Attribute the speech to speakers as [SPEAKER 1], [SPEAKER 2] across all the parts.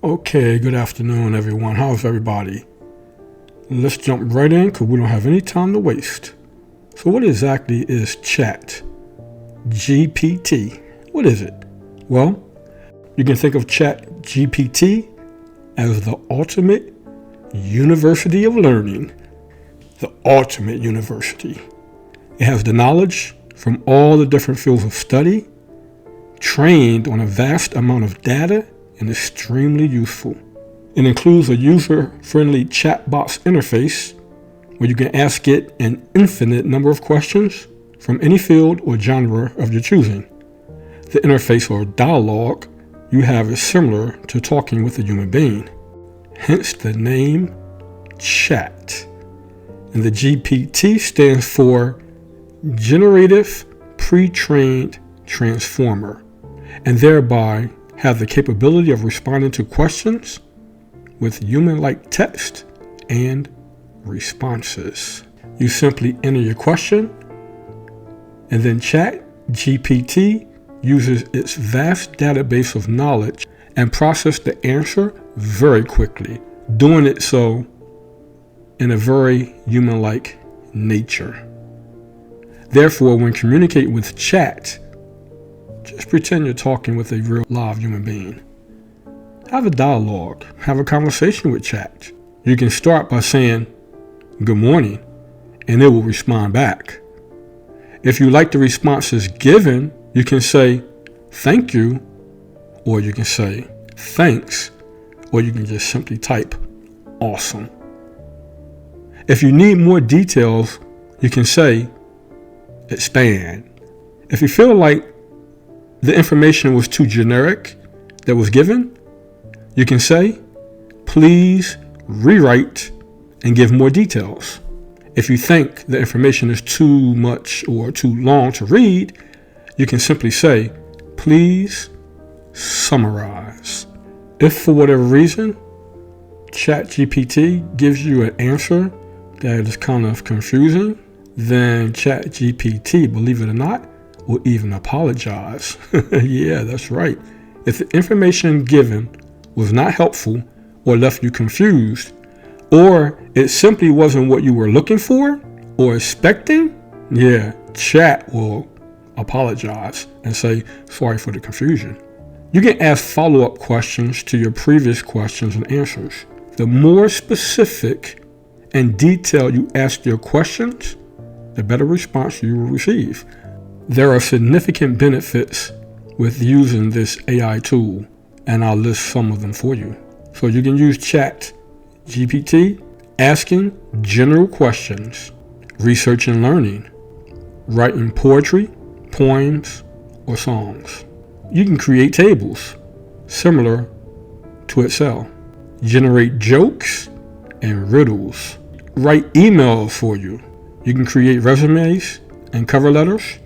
[SPEAKER 1] Okay, good afternoon, everyone. How's everybody? Let's jump right in because we don't have any time to waste. So what exactly is ChatGPT? What is it? Well, you can think of ChatGPT as the ultimate university of learning. The ultimate university. It has the knowledge from all the different fields of study, trained on a vast amount of data, and extremely useful. It includes a user-friendly chatbox interface where you can ask it an infinite number of questions from any field or genre of your choosing. The interface or dialogue you have is similar to talking with a human being, hence the name Chat. And the GPT stands for Generative Pre-trained Transformer, and thereby have the capability of responding to questions with human-like text and responses. You simply enter your question, and then ChatGPT uses its vast database of knowledge and processes the answer very quickly, doing it so in a very human-like nature. Therefore, when communicating with Chat, just pretend you're talking with a real live human being. Have a dialogue, have a conversation with Chat. You can start by saying, "Good morning," and it will respond back. If you like the responses given, you can say, "Thank you," or you can say, "Thanks," or you can just simply type, "Awesome." If you need more details, you can say, "Expand." If you feel like the information was too generic that was given, you can say, "Please rewrite and give more details." If you think the information is too much or too long to read, you can simply say, "Please summarize." If for whatever reason, ChatGPT gives you an answer that is kind of confusing, then ChatGPT, believe it or not, will even apologize. Yeah, that's right. If the information given was not helpful or left you confused, or it simply wasn't what you were looking for or expecting, yeah, Chat will apologize and say, "Sorry for the confusion." You can ask follow-up questions to your previous questions and answers. The more specific and detailed you ask your questions, the better response you will receive. There are significant benefits with using this AI tool, and I'll list some of them for you. So you can use ChatGPT asking general questions, research and learning, writing poetry, poems, or songs. You can create tables similar to Excel, generate jokes and riddles, write emails for you. You can create resumes and cover letters.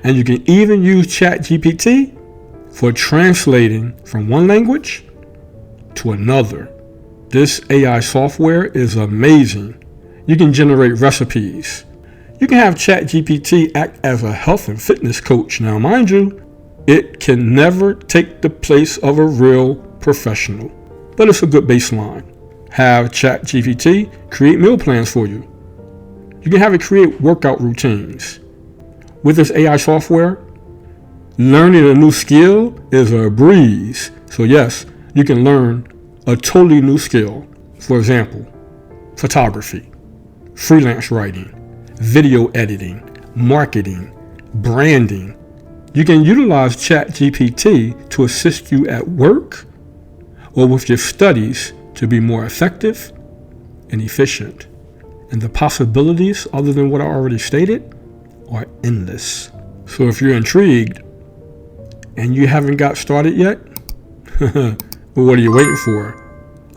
[SPEAKER 1] And you can even use ChatGPT for translating from one language to another. This AI software is amazing. You can generate recipes. You can have ChatGPT act as a health and fitness coach. Now, mind you, it can never take the place of a real professional, but it's a good baseline. Have ChatGPT create meal plans for you. You can have it create workout routines. With this AI software, learning a new skill is a breeze. So yes, you can learn a totally new skill. For example, photography, freelance writing, video editing, marketing, branding. You can utilize ChatGPT to assist you at work or with your studies to be more effective and efficient. And the possibilities, other than what I already stated, are endless. So if you're intrigued and you haven't got started yet, well, what are you waiting for?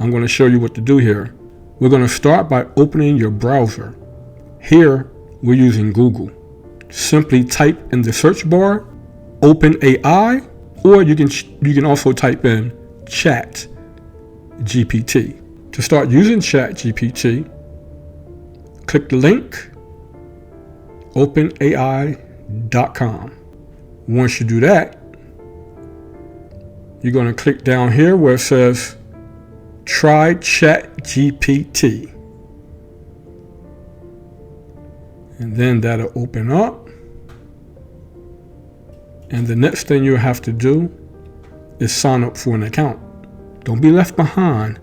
[SPEAKER 1] I'm going to show you what to do here. We're going to start by opening your browser. Here, we're using Google. Simply type in the search bar, OpenAI, or you can also type in ChatGPT. To start using ChatGPT, click the link openai.com. Once you do that, you're going to click down here where it says try ChatGPT. And then that'll open up. And the next thing you'll have to do is sign up for an account. Don't be left behind.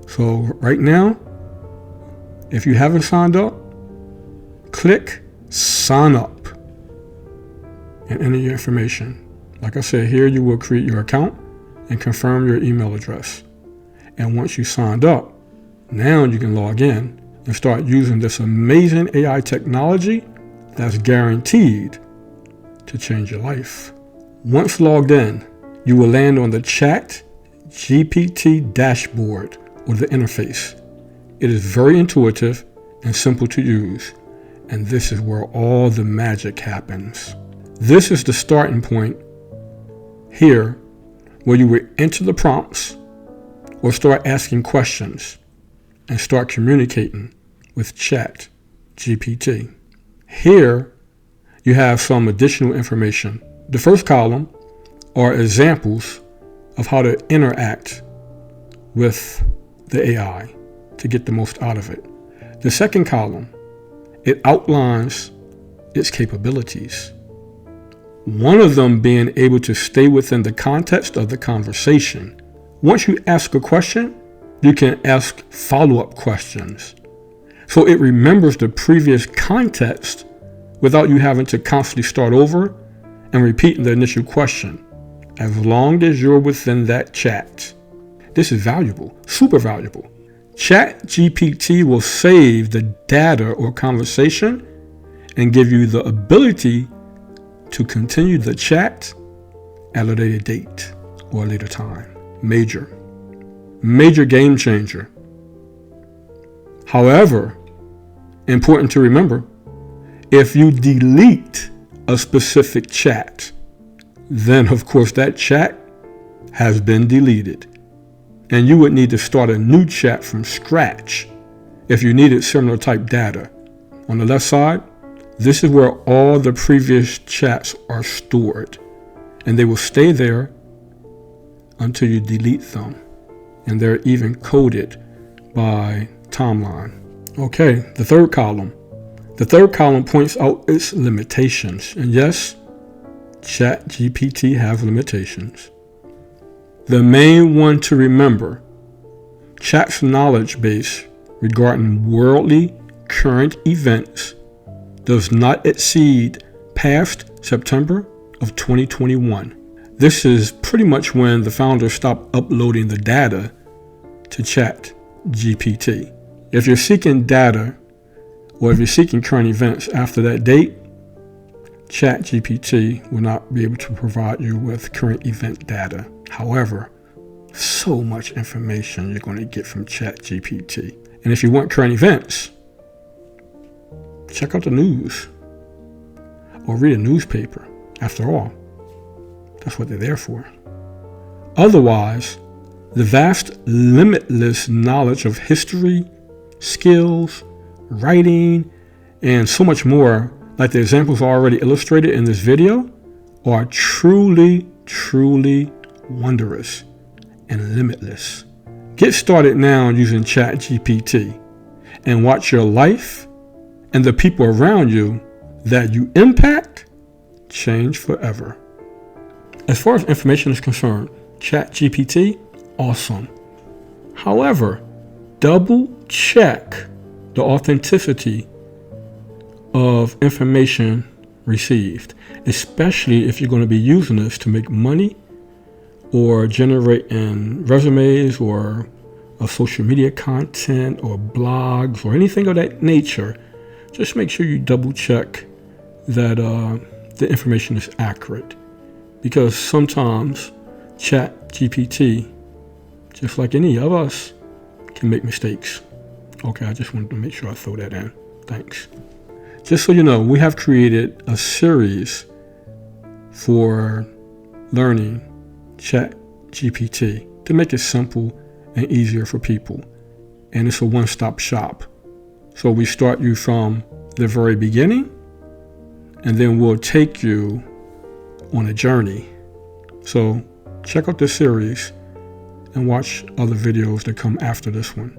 [SPEAKER 1] So right now, if you haven't signed up, click sign up and enter your information. Like I said, here you will create your account and confirm your email address. And once you signed up, now you can log in and start using this amazing AI technology that's guaranteed to change your life. Once logged in, you will land on the ChatGPT dashboard or the interface. It is very intuitive and simple to use, and this is where all the magic happens. This is the starting point here where you will enter the prompts or start asking questions and start communicating with ChatGPT. Here, you have some additional information. The first column are examples of how to interact with the AI to get the most out of it. The second column, it outlines its capabilities. One of them being able to stay within the context of the conversation. Once you ask a question, you can ask follow-up questions. So it remembers the previous context without you having to constantly start over and repeating the initial question, as long as you're within that chat. This is valuable, super valuable. ChatGPT will save the data or conversation and give you the ability to continue the chat at a later date or a later time. Major game changer. However, important to remember, if you delete a specific chat, then of course that chat has been deleted. And you would need to start a new chat from scratch if you needed similar type data. On the left side, this is where all the previous chats are stored, and they will stay there until you delete them. And they're even coded by timeline. Okay, the third column. The third column points out its limitations. And yes, ChatGPT has limitations. The main one to remember, Chat's knowledge base regarding worldly current events does not exceed past September of 2021. This is pretty much when the founders stopped uploading the data to ChatGPT. If you're seeking data, or if you're seeking current events after that date, ChatGPT will not be able to provide you with current event data. However, so much information you're going to get from ChatGPT. And if you want current events, check out the news or read a newspaper. After all, that's what they're there for. Otherwise, the vast, limitless knowledge of history, skills, writing, and so much more, like the examples already illustrated in this video, are truly, truly wondrous and limitless. Get started now using ChatGPT and watch your life and the people around you that you impact change forever. As far as information is concerned, ChatGPT, awesome. However, double check the authenticity of information received, especially if you're going to be using this to make money or generating resumes or social media content or blogs or anything of that nature. Just make sure you double check that the information is accurate, because sometimes ChatGPT, just like any of us, can make mistakes. Okay, I just wanted to make sure I throw that in. Thanks. Just so you know, we have created a series for learning ChatGPT to make it simple and easier for people. And it's a one-stop shop. So we start you from the very beginning, and then we'll take you on a journey. So check out this series and watch other videos that come after this one.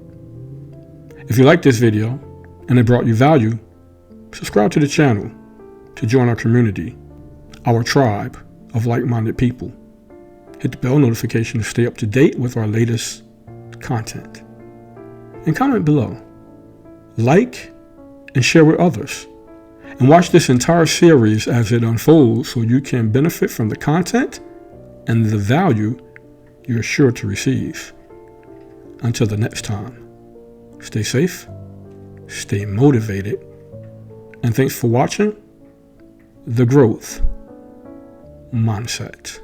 [SPEAKER 1] If you like this video and it brought you value, subscribe to the channel to join our community, our tribe of like-minded people. Hit the bell notification to stay up to date with our latest content. And comment below. Like and share with others. And watch this entire series as it unfolds so you can benefit from the content and the value you're sure to receive. Until the next time, stay safe, stay motivated, and thanks for watching The Growth Mindset.